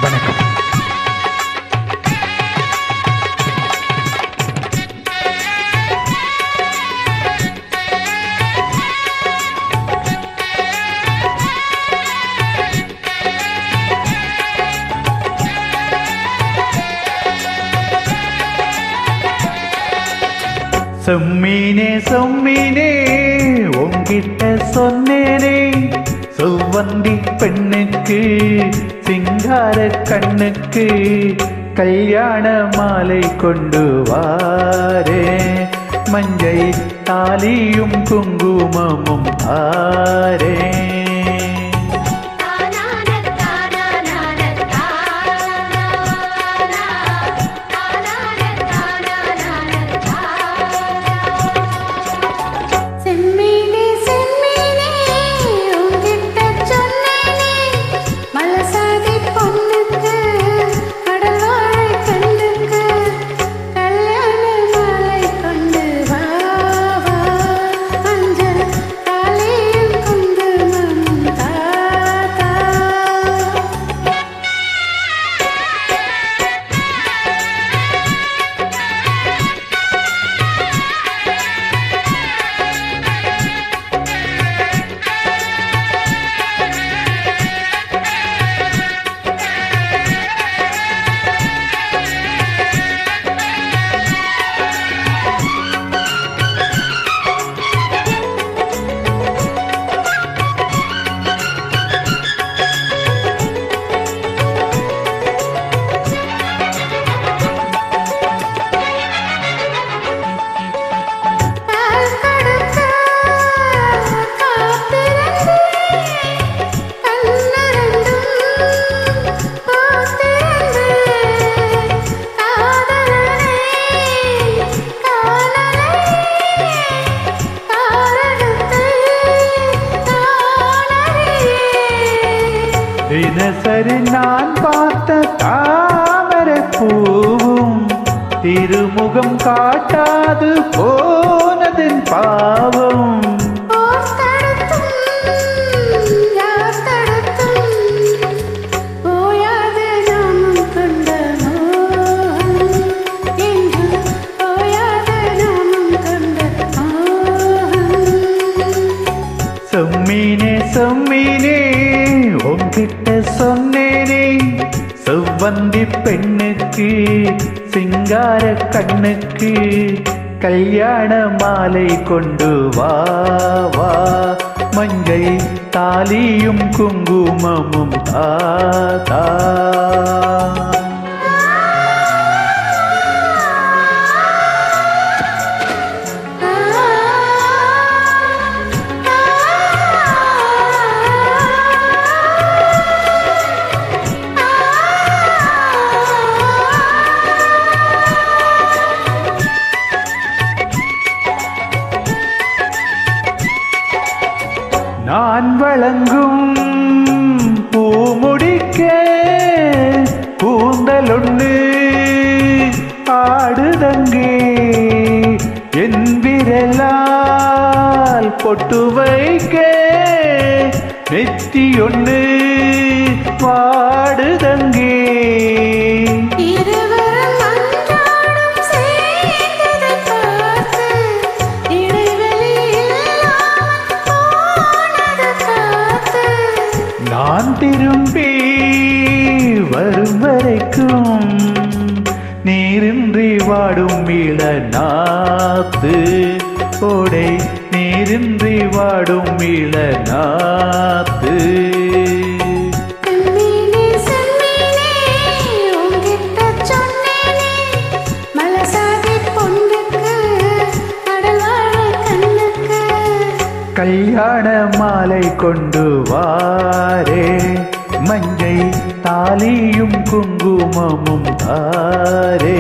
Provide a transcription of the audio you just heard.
வணக்கம். சொம்மீனே உங்கிட்ட சொன்னேனே, செவ்வந்தி பெண்ணுக்கு சிங்கார கண்ணுக்கு கல்யாண மாலை கொண்டு வாரே, மஞ்சை தாலியும் குங்குமமும் ஆரே. தினசரி நான் பார்த்த தாமரை பூவும் திருமுகம் காட்டாது போனதின் பாவம். சொம்மீனே உங்கிட்ட சொன்னேனே, செவ்வந்தி பெண்ணுக்கு சிங்கார கண்ணுக்கு கல்யாண மாலை கொண்டு வா வா, மஞ்சை தாலியும் குங்குமமும் தாத்தா. நான் வழங்கும் பூமுடிக்க கூந்தலொன்னு ஆடுதங்கே, என் விரலால் பொட்டு வைக்க நெத்தியொன்னு வாடுதங்கே. நான் திரும்பி வரும் வரைக்கும் நீரின்றி வாடும் இள நாத்து, ஓடை நீரின்றி வாடும் இள நாத்து. கல்யாண மாலை கொண்டு வாரே, மஞ்சை தாலியும் குங்குமமும் தாரே.